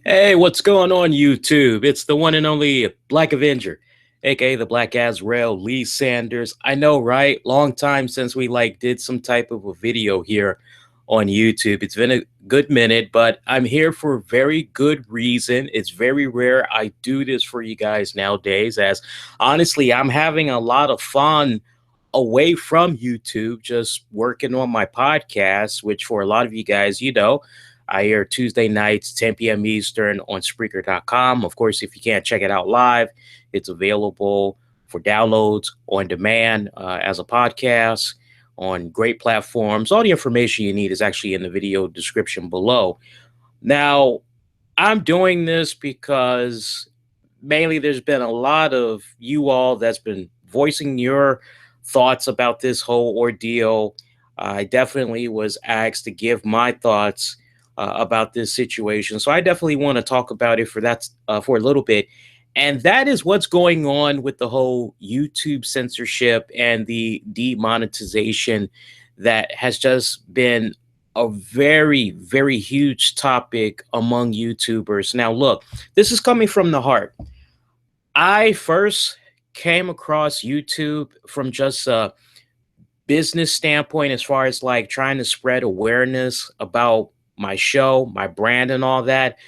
Hey, what's going on, YouTube? It's the one and only Black Avenger, aka the Black Azrael, Lee Sanders. I know, right? Long time since we did some type of a video here on YouTube. It's been a good minute, but I'm here for a very good reason. It's very rare I do this for you guys nowadays, as honestly, I'm having a lot of fun away from YouTube, just working on my podcast, which for a lot of you guys, I air Tuesday nights, 10 p.m. Eastern on Spreaker.com. Of course, if you can't check it out live, it's available for downloads on demand as a podcast on great platforms. All the information you need is actually in the video description below. Now, I'm doing this because mainly there's been a lot of you all that's been voicing your thoughts about this whole ordeal. I definitely was asked to give my thoughts about this situation, so I definitely want to talk about it for a little bit. And that is what's going on with the whole YouTube censorship and the demonetization that has just been a very, very huge topic among YouTubers. Now, look, this is coming from the heart. I first came across YouTube from just a business standpoint, as far as trying to spread awareness about my show, my brand, and all that.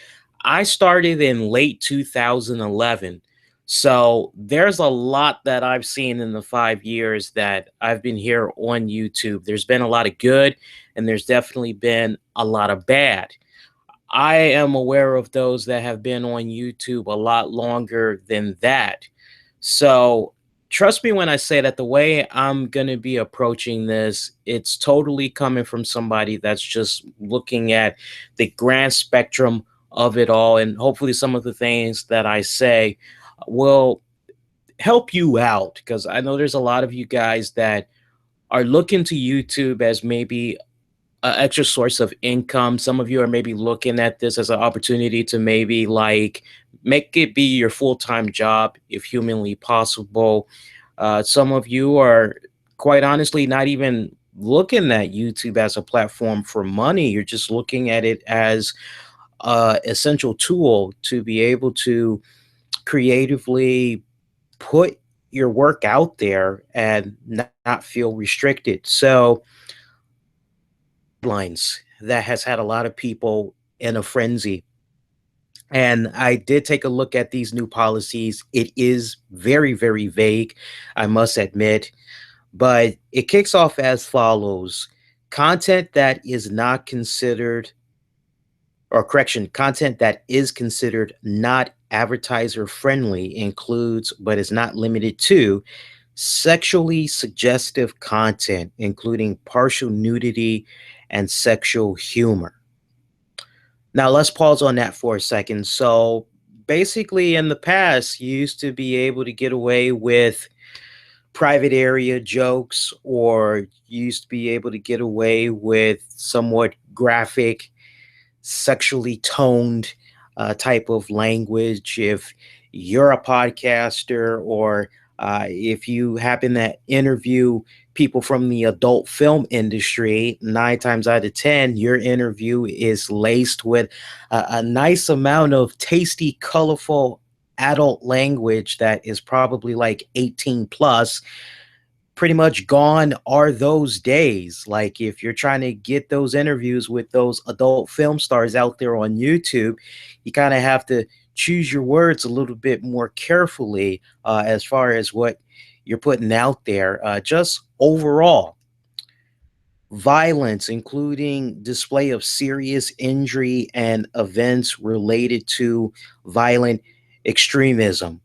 I started in late 2011. So there's a lot that I've seen in the 5 years that I've been here on YouTube. There's been a lot of good, and there's definitely been a lot of bad. I am aware of those that have been on YouTube a lot longer than that. So trust me when I say that the way I'm going to be approaching this, it's totally coming from somebody that's just looking at the grand spectrum of it all. And hopefully, some of the things that I say will help you out, because I know there's a lot of you guys that are looking to YouTube as maybe an extra source of income. Some of you are maybe looking at this as an opportunity to maybe make it be your full-time job if humanly possible. Some of you are quite honestly not even looking at YouTube as a platform for money. You're just looking at it as a essential tool to be able to creatively put your work out there and not feel restricted. So lines that has had a lot of people in a frenzy. And I did take a look at these new policies. It is very, very vague, I must admit, but it kicks off as follows: content that is not considered, or correction, content that is considered not advertiser friendly includes, but is not limited to, sexually suggestive content, including partial nudity and sexual humor. Now, let's pause on that for a second. So, basically, in the past, you used to be able to get away with private area jokes, or you used to be able to get away with somewhat graphic, sexually toned type of language. If you're a podcaster, or if you happen to interview people from the adult film industry, 9 times out of 10, your interview is laced with a nice amount of tasty, colorful adult language that is probably like 18 plus. Pretty much gone are those days. Like, if you're trying to get those interviews with those adult film stars out there on YouTube, you kind of have to choose your words a little bit more carefully as far as what you're putting out there. Just overall, violence, including display of serious injury and events related to violent extremism.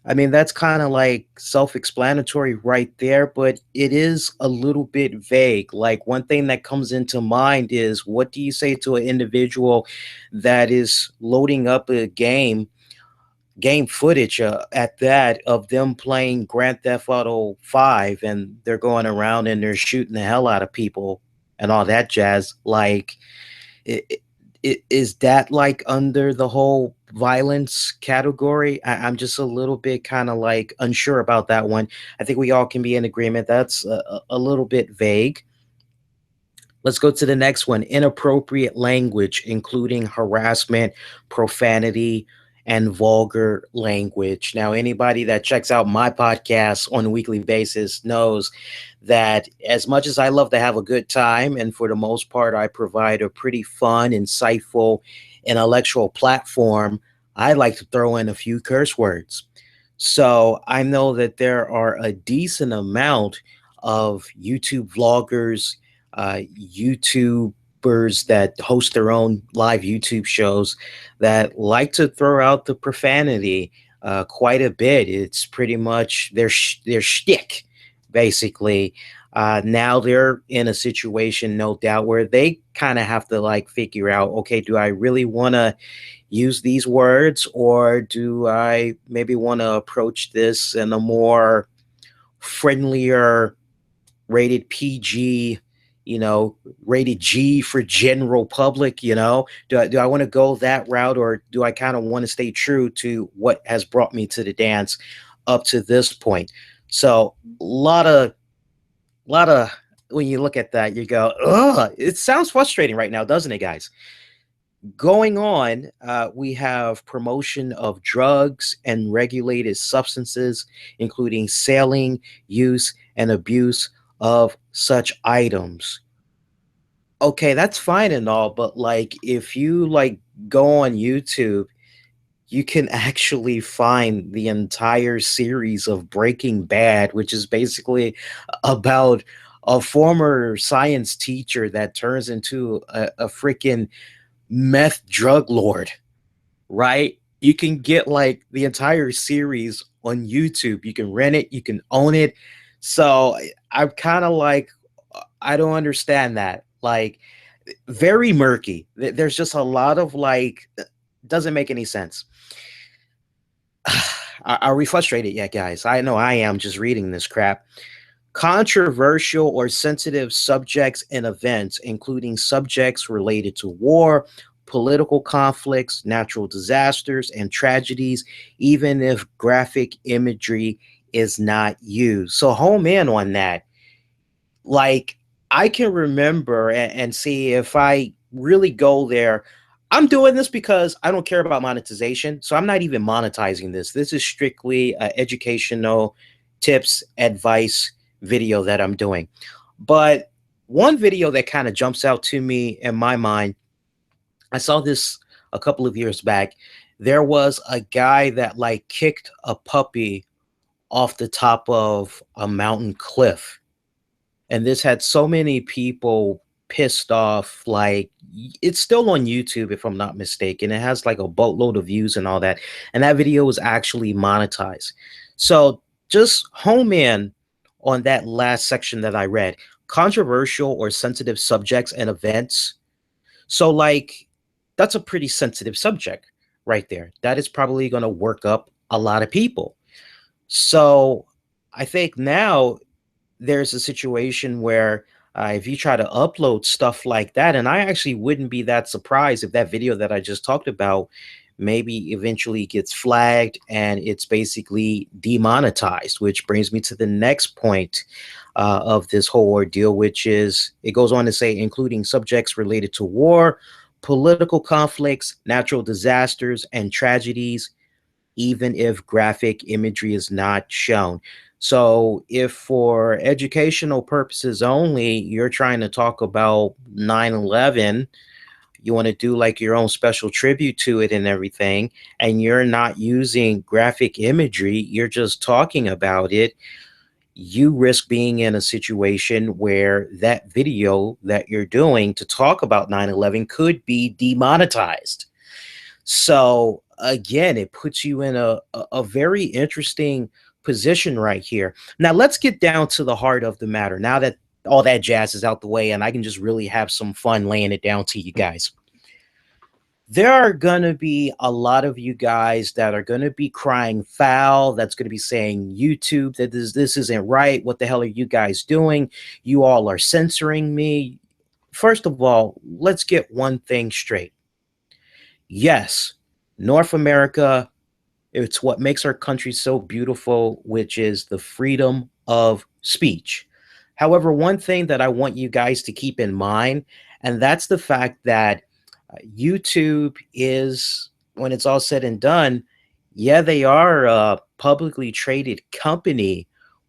I mean, that's kind of like self explanatory right there, but it is a little bit vague. Like, one thing that comes into mind is, what do you say to an individual that is loading up a game footage at that, of them playing Grand Theft Auto 5, and they're going around and they're shooting the hell out of people and all that jazz? Like, is that like under the whole violence category? I'm just a little bit kind of like unsure about that one. I think we all can be in agreement that's a little bit vague. Let's go to the next one. Inappropriate language, including harassment, profanity, and vulgar language. Now, anybody that checks out my podcast on a weekly basis knows that as much as I love to have a good time, and for the most part, I provide a pretty fun, insightful, intellectual platform, I like to throw in a few curse words. So I know that there are a decent amount of YouTube vloggers, YouTubers that host their own live YouTube shows that like to throw out the profanity quite a bit. It's pretty much their shtick, basically. Now they're in a situation, no doubt, where they kind of have to like figure out, okay, do I really want to use these words, or do I maybe want to approach this in a more friendlier, rated PG, you know, rated G for general public, you know? Do I want to go that route, or do I kind of want to stay true to what has brought me to the dance up to this point? So a lot of when you look at that, you go, ugh, it sounds frustrating right now, doesn't it, guys? Going on, we have promotion of drugs and regulated substances, including selling, use, and abuse of such items. Okay, that's fine and all, but like if you like go on YouTube, you can actually find the entire series of Breaking Bad, which is basically about a former science teacher that turns into a freaking meth drug lord, right? You can get like the entire series on YouTube. You can rent it, you can own it. So I'm kind of like, I don't understand that. Like, very murky. There's just a lot of like, doesn't make any sense. Are we frustrated yet, guys? I know I am just reading this crap. Controversial or sensitive subjects and events, including subjects related to war, political conflicts, natural disasters, and tragedies, even if graphic imagery is not used. So, home in on that. Like, I can remember and see if I really go there. I'm doing this because I don't care about monetization. So I'm not even monetizing this. This is strictly educational tips, advice video that I'm doing. But one video that kind of jumps out to me in my mind, I saw this a couple of years back. There was a guy that like kicked a puppy off the top of a mountain cliff, and this had so many people pissed off. Like, it's still on YouTube if I'm not mistaken. It has like a boatload of views and all that, and that video was actually monetized. So just home in on that last section that I read: controversial or sensitive subjects and events. So like, that's a pretty sensitive subject right there. That is probably going to work up a lot of people. So I think now there's a situation where if you try to upload stuff like that, and I actually wouldn't be that surprised if that video that I just talked about maybe eventually gets flagged and it's basically demonetized, which brings me to the next point of this whole ordeal, which is it goes on to say, including subjects related to war, political conflicts, natural disasters, and tragedies, even if graphic imagery is not shown. So, if for educational purposes only, you're trying to talk about 9/11, you want to do like your own special tribute to it and everything, and you're not using graphic imagery, you're just talking about it, you risk being in a situation where that video that you're doing to talk about 9/11 could be demonetized. So again, it puts you in a very interesting position right here. Now let's get down to the heart of the matter. Now that all that jazz is out the way and I can just really have some fun laying it down to you guys. There are going to be a lot of you guys that are going to be crying foul. That's going to be saying, YouTube, that this isn't right. What the hell are you guys doing? You all are censoring me. First of all, let's get one thing straight. Yes, North America, it's what makes our country so beautiful, which is the freedom of speech. However, one thing that I want you guys to keep in mind, and that's the fact that YouTube is, when it's all said and done, yeah, they are a publicly traded company,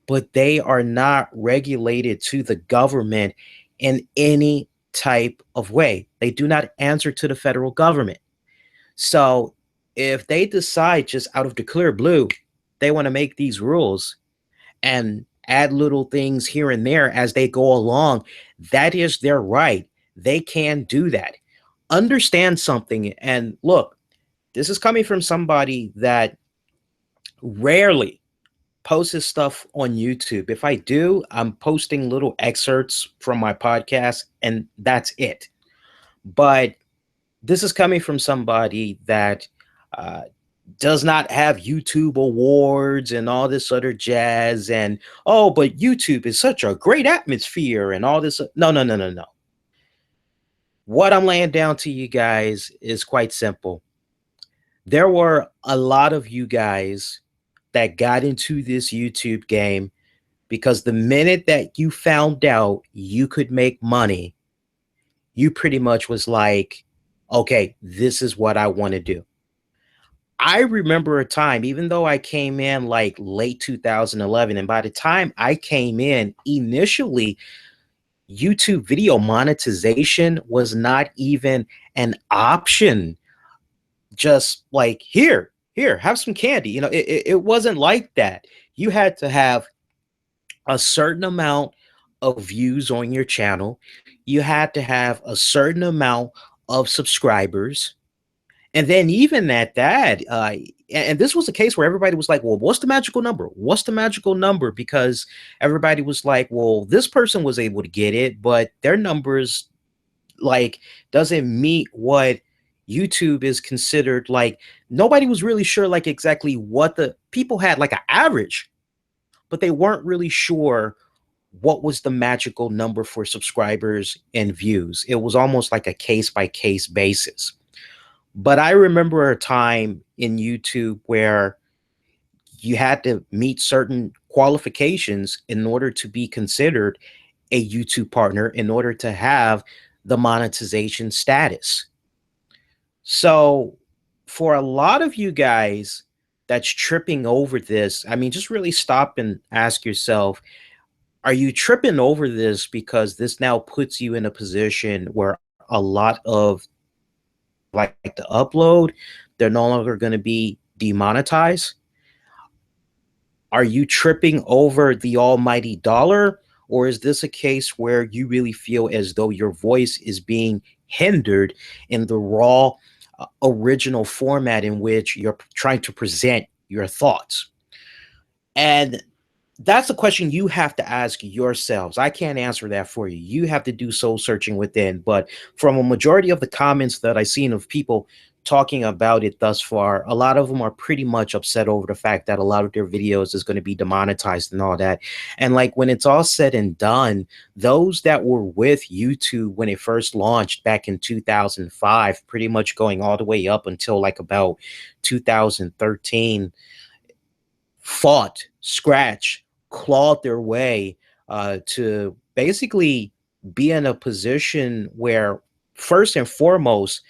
but they are not regulated to the government in any type of way. They do not answer to the federal government. So if they decide just out of the clear blue, they want to make these rules and add little things here and there as they go along, that is their right. They can do that. Understand something. And look, this is coming from somebody that rarely posts his stuff on YouTube. If I do, I'm posting little excerpts from my podcast, and that's it. But this is coming from somebody that uh, does not have YouTube awards and all this other jazz. And oh, but YouTube is such a great atmosphere and all this. No, no, no, no, no. What I'm laying down to you guys is quite simple. There were a lot of you guys that got into this YouTube game because the minute that you found out you could make money, you pretty much was like, okay, this is what I want to do. I remember a time, even though I came in like late 2011, and by the time I came in, initially, YouTube video monetization was not even an option. Just like, here, have some candy. It wasn't like that. You had to have a certain amount of views on your channel. You had to have a certain amount of subscribers. And then even at that, and this was a case where everybody was like, well, what's the magical number? What's the magical number? Because everybody was like, well, this person was able to get it, but their numbers like doesn't meet what YouTube is considered. Like nobody was really sure like exactly what the people had like an average, but they weren't really sure what was the magical number for subscribers and views. It was almost like a case by case basis. But I remember a time in YouTube where you had to meet certain qualifications in order to be considered a YouTube partner, in order to have the monetization status. So for a lot of you guys that's tripping over this, I mean, just really stop and ask yourself, are you tripping over this because this now puts you in a position where a lot of like to upload, they're no longer going to be demonetized? Are you tripping over the almighty dollar? Or is this a case where you really feel as though your voice is being hindered in the raw, original format in which you're trying to present your thoughts? And that's a question you have to ask yourselves. I can't answer that for you. You have to do soul searching within. But from a majority of the comments that I've seen of people talking about it thus far, a lot of them are pretty much upset over the fact that a lot of their videos is going to be demonetized and all that. And like when it's all said and done, those that were with YouTube when it first launched back in 2005, pretty much going all the way up until like about 2013, fought, scratched, clawed their way to basically be in a position where, first and foremost,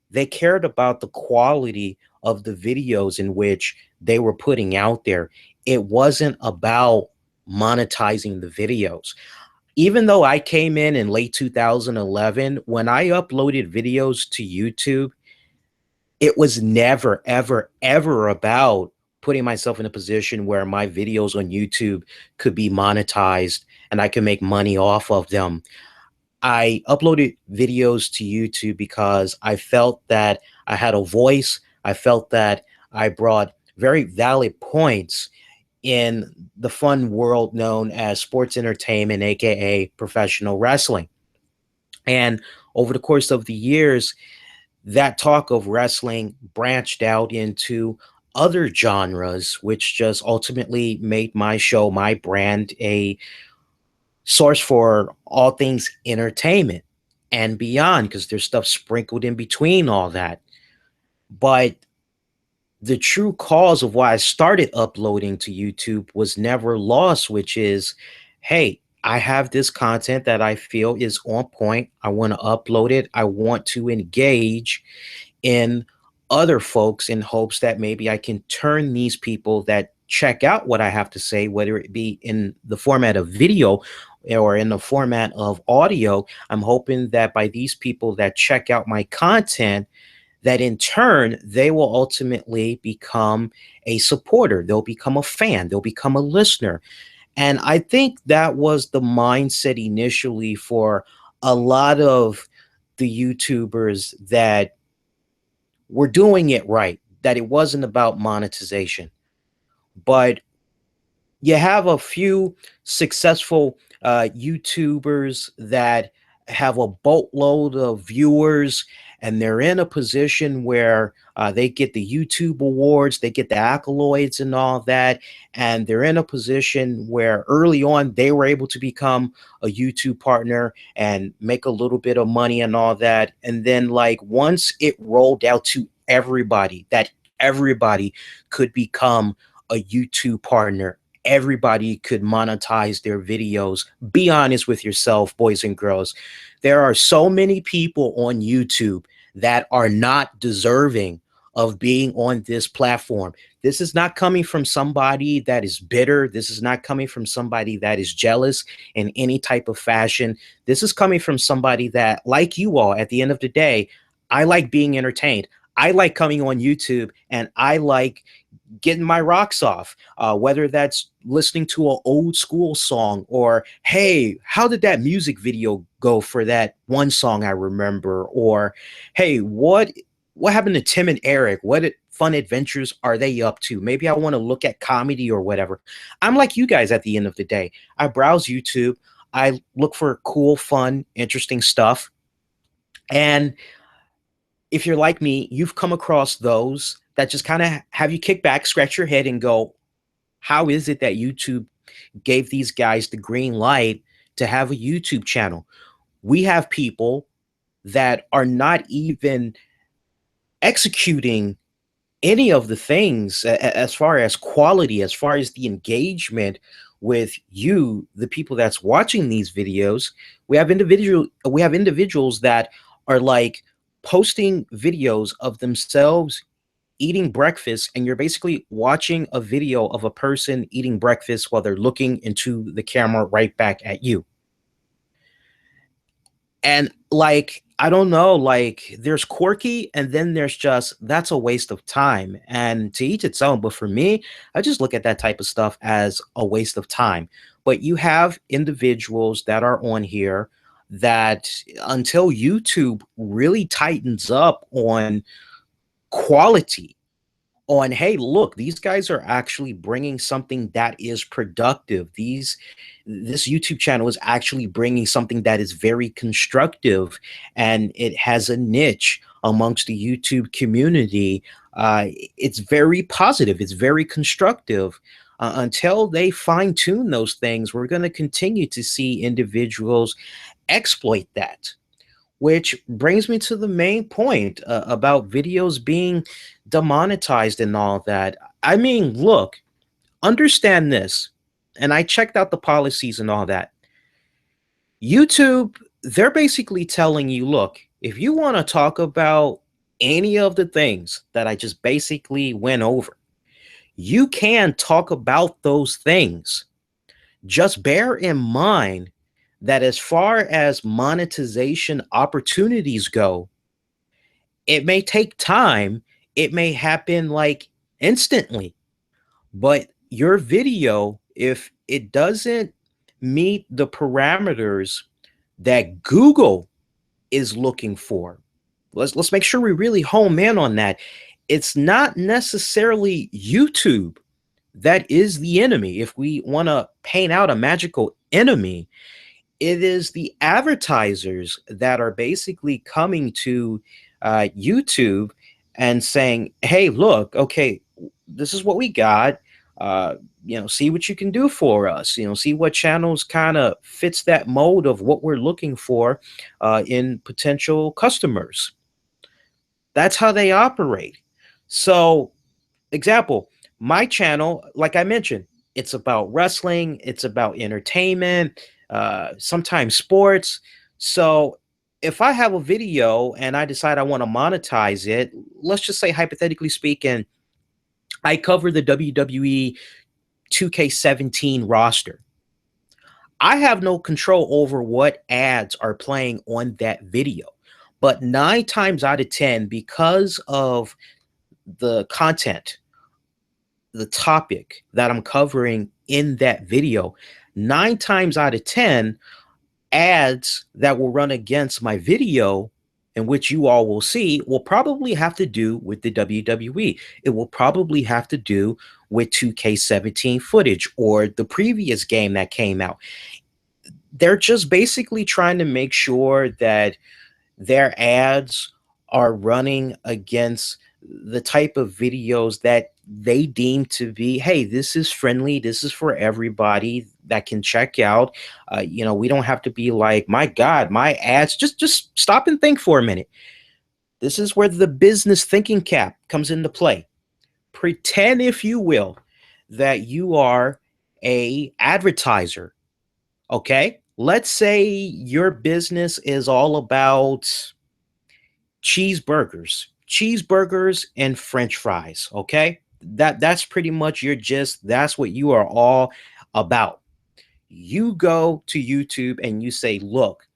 they cared about the quality of the videos in which they were putting out there. It wasn't about monetizing the videos. Even though I came in late 2011, when I uploaded videos to YouTube, it was never, ever, ever about putting myself in a position where my videos on YouTube could be monetized and I could make money off of them. I uploaded videos to YouTube because I felt that I had a voice. I felt that I brought very valid points in the fun world known as sports entertainment, aka professional wrestling. And over the course of the years, that talk of wrestling branched out into other genres, which just ultimately made my show, my brand, a source for all things entertainment and beyond, because there's stuff sprinkled in between all that. But the true cause of why I started uploading to YouTube was never lost, which is, hey, I have this content that I feel is on point. I want to upload it. I want to engage in other folks in hopes that maybe I can turn these people that check out what I have to say, whether it be in the format of video or in the format of audio. I'm hoping that by these people that check out my content, that in turn, they will ultimately become a supporter. They'll become a fan. They'll become a listener. And I think that was the mindset initially for a lot of the YouTubers that were doing it right, that it wasn't about monetization. But you have a few successful YouTubers that have a boatload of viewers, and they're in a position where they get the YouTube awards, they get the accolades and all that, and they're in a position where early on they were able to become a YouTube partner and make a little bit of money and all that. And then, like, once it rolled out to everybody, that everybody could become a YouTube partner, everybody could monetize their videos. Be honest with yourself, boys and girls. There are so many people on YouTube that are not deserving of being on this platform. This is not coming from somebody that is bitter. This is not coming from somebody that is jealous in any type of fashion. This is coming from somebody that, like you all, at the end of the day, I like being entertained. I like coming on YouTube, and I like getting my rocks off, whether that's listening to an old school song, or, hey, how did that music video go for that one song I remember? Or, hey, what happened to Tim and Eric? What fun adventures are they up to? Maybe I want to look at comedy or whatever. I'm like you guys at the end of the day. I browse YouTube. I look for cool, fun, interesting stuff. And if you're like me, you've come across those that just kind of have you kick back, scratch your head, and go, how is it that YouTube gave these guys the green light to have a YouTube channel? We have people that are not even executing any of the things as far as quality, as far as the engagement with you, the people that's watching these videos. We have individuals that are like posting videos of themselves eating breakfast, and you're basically watching a video of a person eating breakfast while they're looking into the camera right back at you. And, like, I don't know, like, there's quirky, and then there's just, that's a waste of time. And to each its own, but for me, I just look at that type of stuff as a waste of time. But you have individuals that are on here that, until YouTube really tightens up on quality, on, hey, look, these guys are actually bringing something that is productive, this YouTube channel is actually bringing something that is very constructive, and it has a niche amongst the YouTube community. It's very positive, it's very constructive. Until they fine tune those things, we're going to continue to see individuals exploit that. Which brings me to the main point about videos being demonetized and all that. I mean, look, understand this. And I checked out the policies and all that. YouTube, they're basically telling you, look, if you want to talk about any of the things that I just basically went over, you can talk about those things. Just bear in mind that as far as monetization opportunities go, it may take time. It may happen like instantly, but your video, if it doesn't meet the parameters that Google is looking for, let's make sure we really home in on that. It's not necessarily YouTube that is the enemy. If we want to paint out a magical enemy, it is the advertisers that are basically coming to YouTube and saying, "Hey, look, okay, this is what we got. See what you can do for us. See what channels kind of fits that mold of what we're looking for in potential customers." That's how they operate. So, example, my channel, like I mentioned, it's about wrestling, it's about entertainment. sometimes sports. So if I have a video and I decide I want to monetize it, let's just say hypothetically speaking, I cover the WWE 2K17 roster. I have no control over what ads are playing on that video. But 9 times out of 10, because of the content, the topic that I'm covering in that video, 9 times out of 10, ads that will run against my video and which you all will see will probably have to do with the WWE. It will probably have to do with 2K17 footage or the previous game that came out. They're just basically trying to make sure that their ads are running against the type of videos that they deem to be, hey, this is friendly, this is for everybody that can check out. We don't have to be like, my God, my ads. Just stop and think for a minute. This is where the business thinking cap comes into play. Pretend, if you will, that you are a advertiser. Okay, let's say your business is all about cheeseburgers and french fries. Okay, that's pretty much your gist. That's what you are all about. You go to YouTube and you say, look,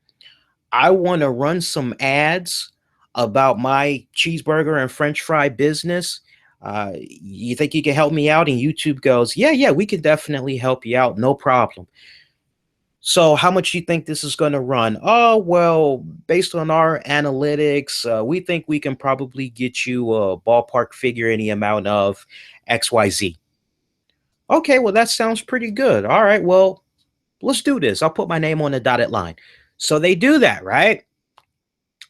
I want to run some ads about my cheeseburger and french fry business. You think you can help me out? And YouTube goes, yeah, we can definitely help you out, no problem. So how much do you think this is going to run? Oh, well, based on our analytics, we think we can probably get you a ballpark figure in the amount of XYZ. Okay, well, that sounds pretty good. All right, well, let's do this. I'll put my name on the dotted line. So they do that, right?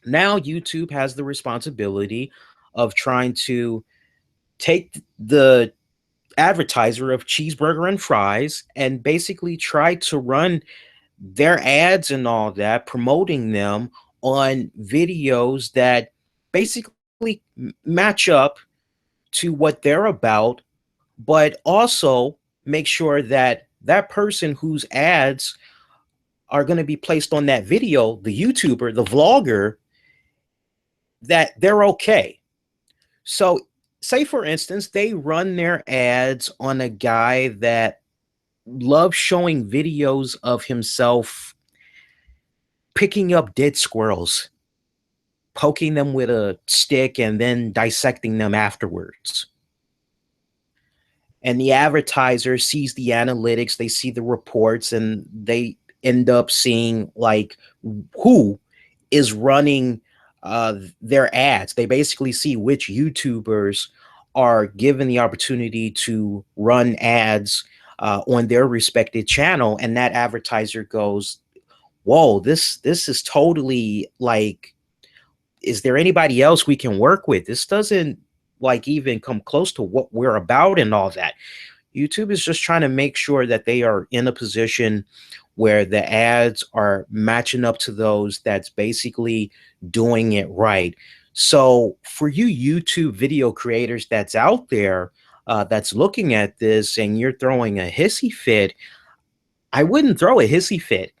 Now YouTube has the responsibility of trying to take the advertiser of cheeseburger and fries and basically try to run their ads and all that, promoting them on videos that basically match up to what they're about, but also make sure that that person whose ads are going to be placed on that video, the YouTuber, the vlogger, that they're okay. So, say for instance, they run their ads on a guy that loves showing videos of himself picking up dead squirrels, poking them with a stick, and then dissecting them afterwards. And the advertiser sees the analytics, they see the reports, and they end up seeing like who is running their ads. They basically see which YouTubers are given the opportunity to run ads on their respective channel, and that advertiser goes, whoa, this is totally like, is there anybody else we can work with? This doesn't like even come close to what we're about and all that. YouTube is just trying to make sure that they are in a position where the ads are matching up to those that's basically doing it right. So for you YouTube video creators that's out there, that's looking at this and you're throwing a hissy fit, I wouldn't throw a hissy fit.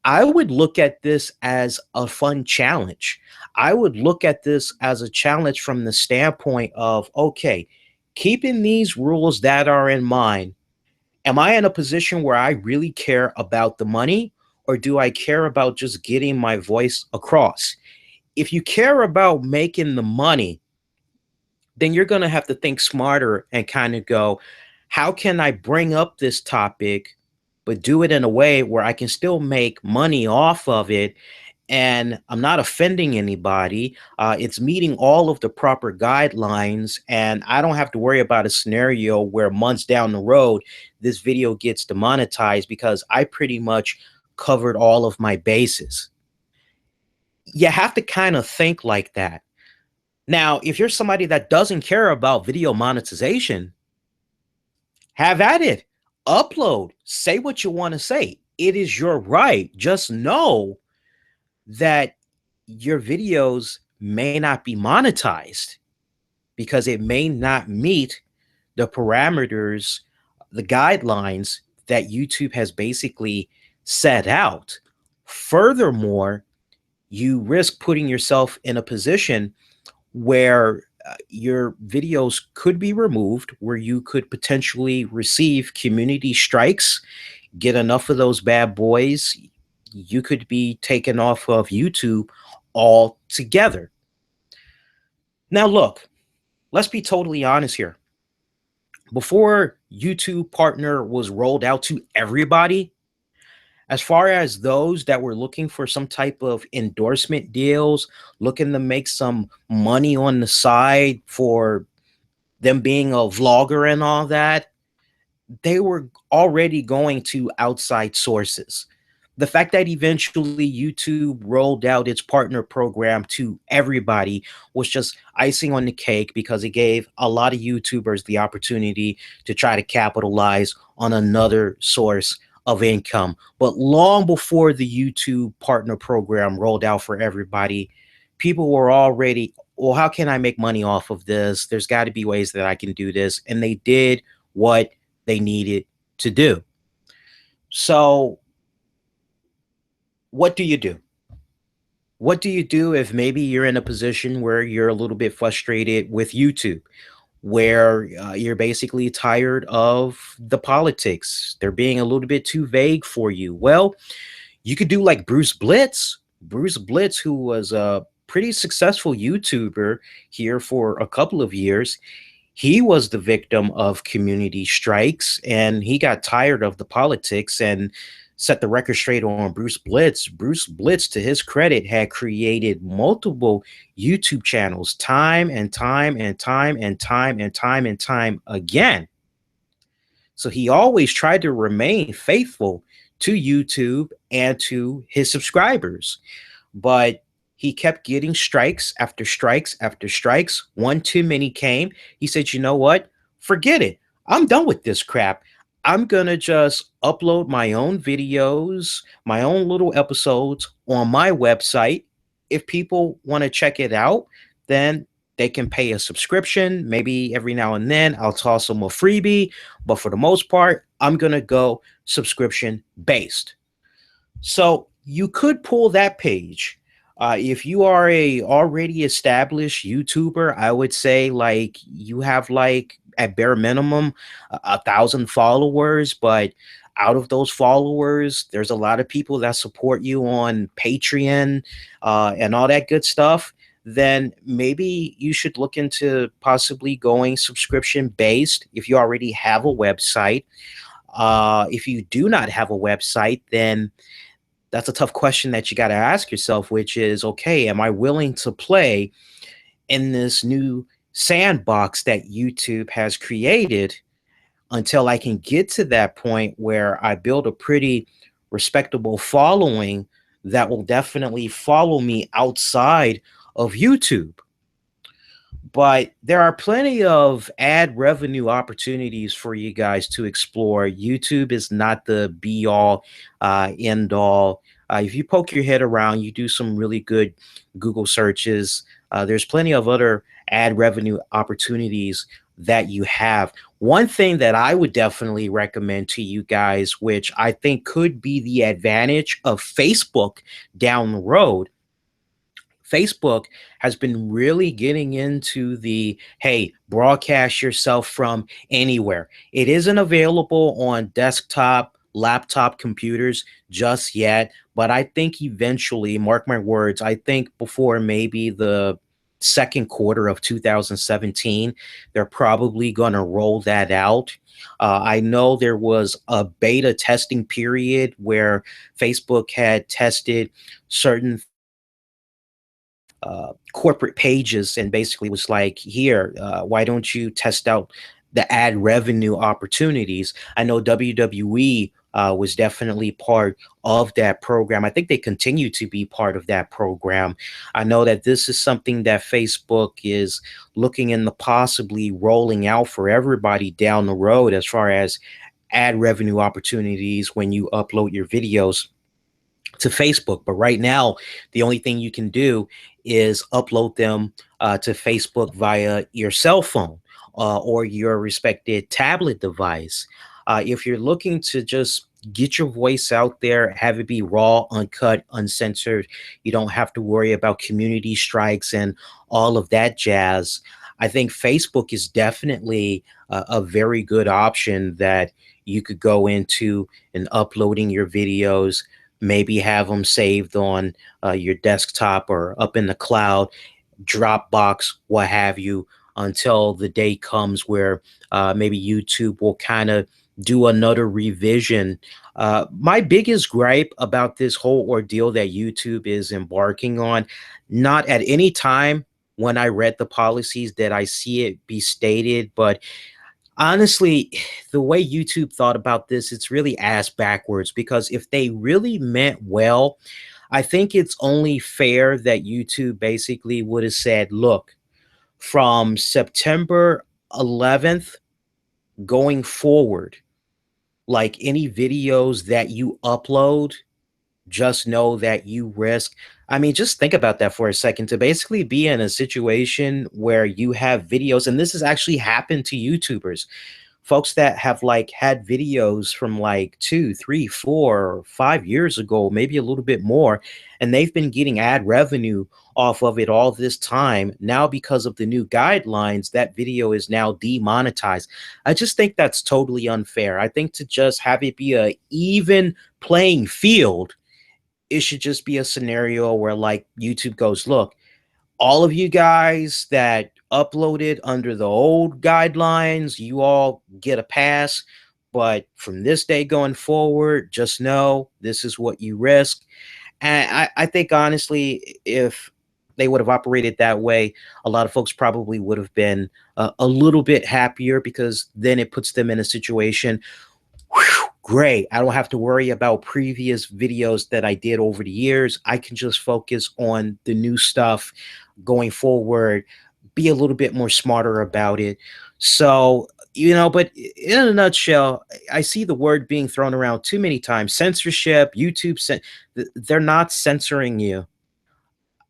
I would look at this as a fun challenge. I would look at this as a challenge from the standpoint of, okay, keeping these rules that are in mind, am I in a position where I really care about the money, or do I care about just getting my voice across? If you care about making the money, then you're going to have to think smarter and kind of go, how can I bring up this topic, but do it in a way where I can still make money off of it and I'm not offending anybody. It's meeting all of the proper guidelines, and I don't have to worry about a scenario where months down the road, this video gets demonetized because I pretty much covered all of my bases. You have to kind of think like that. Now, if you're somebody that doesn't care about video monetization, have at it. Upload. Say what you want to say. It is your right. Just know that your videos may not be monetized because it may not meet the parameters, the guidelines that YouTube has basically set out. Furthermore, you risk putting yourself in a position where your videos could be removed, where you could potentially receive community strikes, get enough of those bad boys, you could be taken off of YouTube altogether. Now, look, let's be totally honest here. Before YouTube Partner was rolled out to everybody, as far as those that were looking for some type of endorsement deals, looking to make some money on the side for them being a vlogger and all that, they were already going to outside sources. The fact that eventually YouTube rolled out its partner program to everybody was just icing on the cake, because it gave a lot of YouTubers the opportunity to try to capitalize on another source of income. But long before the YouTube partner program rolled out for everybody, people were already, well, how can I make money off of this? There's got to be ways that I can do this. And they did what they needed to do. So what do you do? What do you do if maybe you're in a position where you're a little bit frustrated with YouTube, where you're basically tired of the politics? They're being a little bit too vague for you. Well, you could do like Bruce Blitz. Bruce Blitz, who was a pretty successful YouTuber here for a couple of years. He was the victim of community strikes, and he got tired of the politics and set the record straight on Bruce Blitz. Bruce Blitz, to his credit, had created multiple YouTube channels time and time and time and time and time and time again. So he always tried to remain faithful to YouTube and to his subscribers. But he kept getting strikes after strikes after strikes. One too many came. He said, you know what? Forget it. I'm done with this crap. I'm going to just upload my own videos, my own little episodes on my website. If people want to check it out, then they can pay a subscription. Maybe every now and then I'll toss them a freebie. But for the most part, I'm going to go subscription based. So you could pull that page. If you are a already established YouTuber, I would say like you have like at bare minimum 1,000 followers, but out of those followers, there's a lot of people that support you on Patreon and all that good stuff. Then maybe you should look into possibly going subscription based if you already have a website. If you do not have a website, then that's a tough question that you got to ask yourself, which is, okay, am I willing to play in this new sandbox that YouTube has created until I can get to that point where I build a pretty respectable following that will definitely follow me outside of YouTube? But there are plenty of ad revenue opportunities for you guys to explore. YouTube is not the be all, end all. If you poke your head around, you do some really good Google searches. There's plenty of other ad revenue opportunities that you have. One thing that I would definitely recommend to you guys, which I think could be the advantage of Facebook down the road, Facebook has been really getting into the, hey, broadcast yourself from anywhere. It isn't available on desktop, laptop computers just yet, but I think eventually, mark my words, I think before maybe the second quarter of 2017, they're probably going to roll that out. I know there was a beta testing period where Facebook had tested certain corporate pages and basically was like, here, why don't you test out the ad revenue opportunities? I know WWE was definitely part of that program. I think they continue to be part of that program. I know that this is something that Facebook is looking into possibly rolling out for everybody down the road, as far as ad revenue opportunities when you upload your videos to Facebook. But right now, the only thing you can do is upload them to Facebook via your cell phone or your respected tablet device. If you're looking to just get your voice out there, have it be raw, uncut, uncensored. You don't have to worry about community strikes and all of that jazz. I think Facebook is definitely a very good option that you could go into and uploading your videos, maybe have them saved on your desktop or up in the cloud, Dropbox, what have you, until the day comes where maybe YouTube will kind of do another revision. My biggest gripe about this whole ordeal that YouTube is embarking on, not at any time when I read the policies did I see it be stated, but honestly, the way YouTube thought about this, it's really ass backwards because if they really meant well, I think it's only fair that YouTube basically would have said, look, from September 11th going forward, like any videos that you upload, just know that you risk. I mean, just think about that for a second to basically be in a situation where you have videos, and this has actually happened to YouTubers, folks that have like had videos from like 2, 3, 4, 5 years ago, maybe a little bit more, and they've been getting ad revenue off of it all this time. Now, because of the new guidelines, that video is now demonetized. I just think that's totally unfair. I think to just have it be a even playing field, it should just be a scenario where like YouTube goes, look, all of you guys that uploaded under the old guidelines, you all get a pass. But from this day going forward, just know this is what you risk. And I think honestly, if they would have operated that way, a lot of folks probably would have been a little bit happier because then it puts them in a situation. Whew, great. I don't have to worry about previous videos that I did over the years. I can just focus on the new stuff going forward, be a little bit more smarter about it. So, but in a nutshell, I see the word being thrown around too many times. Censorship, YouTube, they're not censoring you.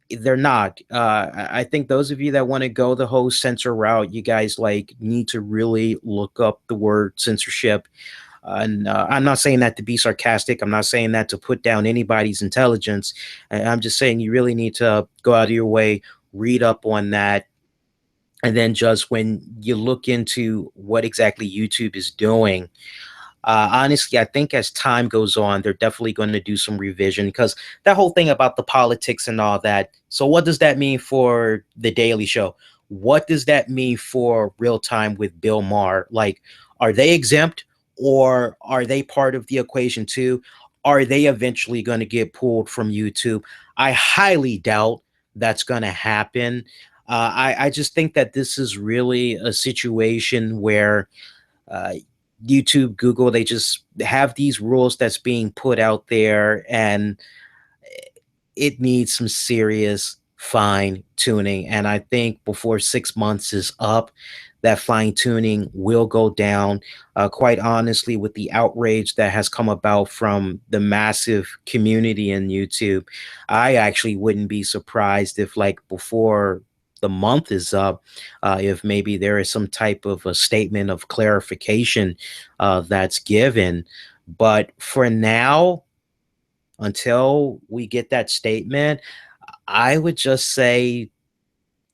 They're not. I think those of you that want to go the whole censor route, you guys like need to really look up the word censorship. And I'm not saying that to be sarcastic. I'm not saying that to put down anybody's intelligence. I'm just saying you really need to go out of your way, read up on that. And then just when you look into what exactly YouTube is doing, honestly, I think as time goes on, they're definitely going to do some revision because that whole thing about the politics and all that. So, what does that mean for The Daily Show? What does that mean for Real Time with Bill Maher? Like, are they exempt or are they part of the equation too? Are they eventually going to get pulled from YouTube? I highly doubt that's going to happen. I just think that this is really a situation where uh, YouTube, Google, they just have these rules that's being put out there, and it needs some serious fine tuning. And I think before 6 months is up, that fine tuning will go down. Quite honestly, with the outrage that has come about from the massive community in YouTube, I actually wouldn't be surprised if, like, before the month is up, if maybe there is some type of a statement of clarification that's given. But for now, until we get that statement, I would just say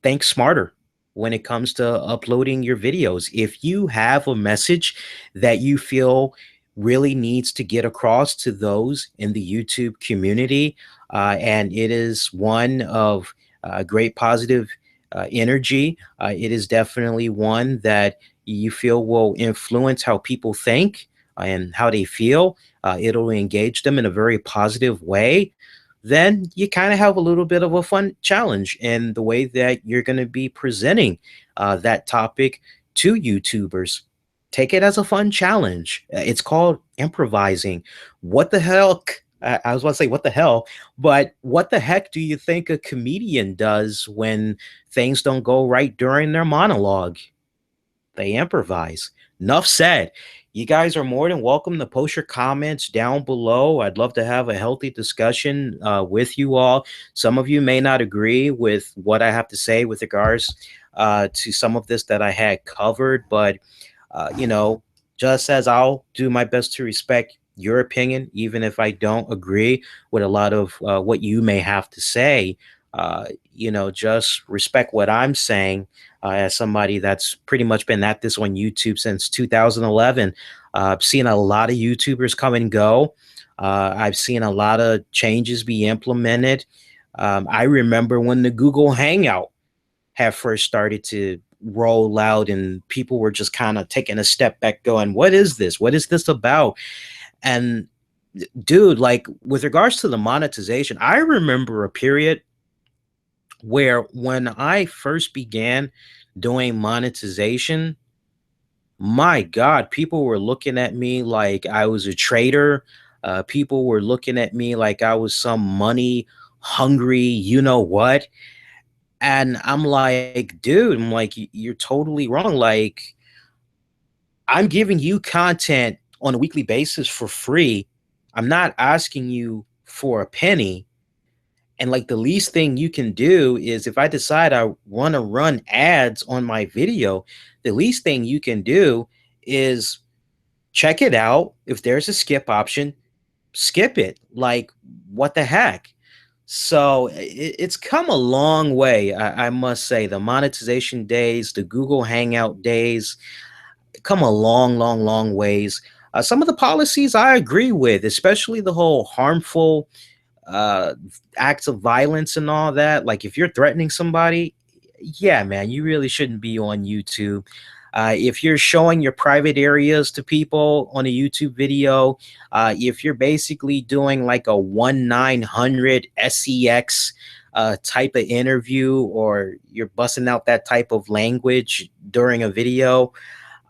think smarter when it comes to uploading your videos. If you have a message that you feel really needs to get across to those in the YouTube community, and it is one of great positive energy, it is definitely one that you feel will influence how people think and how they feel. It'll engage them in a very positive way. Then you kind of have a little bit of a fun challenge in the way that you're going to be presenting that topic to YouTubers. Take it as a fun challenge. It's called improvising. What the hell? I was about to say, what the hell? But what the heck do you think a comedian does when things don't go right during their monologue? They improvise. Enough said. You guys are more than welcome to post your comments down below. I'd love to have a healthy discussion with you all. Some of you may not agree with what I have to say with regards to some of this that I had covered, but just as I'll do my best to respect your opinion, even if I don't agree with a lot of what you may have to say. Just respect what I'm saying as somebody that's pretty much been at this on YouTube since 2011. I've seen a lot of YouTubers come and go. I've seen a lot of changes be implemented. I remember when the Google Hangout had first started to roll out and people were just kind of taking a step back going, what is this? What is this about? And dude, like with regards to the monetization, I remember a period where when I first began doing monetization, my God, people were looking at me like I was a traitor. People were looking at me like I was some money hungry, you know what? And I'm like, dude, I'm like, you're totally wrong. Like, I'm giving you content on a weekly basis for free. I'm not asking you for a penny. And like the least thing you can do is if I decide I want to run ads on my video, the least thing you can do is check it out. If there's a skip option, skip it. Like, what the heck? So it's come a long way, I must say. The monetization days, the Google Hangout days, come a long, long, long ways. Some of the policies I agree with, especially the whole harmful uh, acts of violence and all that. Like if you're threatening somebody, yeah, man, you really shouldn't be on YouTube. If you're showing your private areas to people on a YouTube video, if you're basically doing like a 1-900 SEX type of interview, or you're busting out that type of language during a video,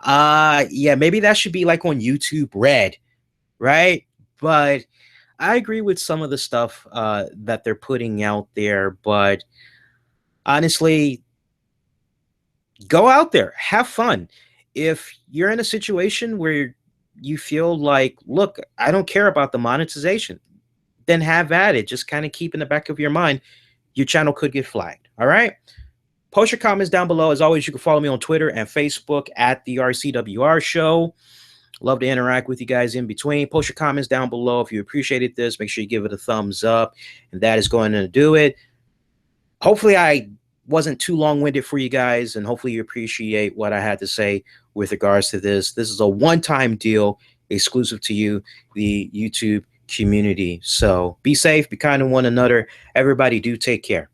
yeah, maybe that should be like on YouTube Red, right? But I agree with some of the stuff that they're putting out there, but honestly, go out there, have fun. If you're in a situation where you feel like, look, I don't care about the monetization, then have at it. Just kind of keep in the back of your mind, your channel could get flagged. All right. Post your comments down below. As always, you can follow me on Twitter and Facebook at the RCWR Show. Love to interact with you guys in between. Post your comments down below. If you appreciated this, make sure you give it a thumbs up. And that is going to do it. Hopefully I wasn't too long-winded for you guys, and hopefully you appreciate what I had to say with regards to this. This is a one-time deal exclusive to you, the YouTube community. So be safe, be kind to one another. Everybody do take care.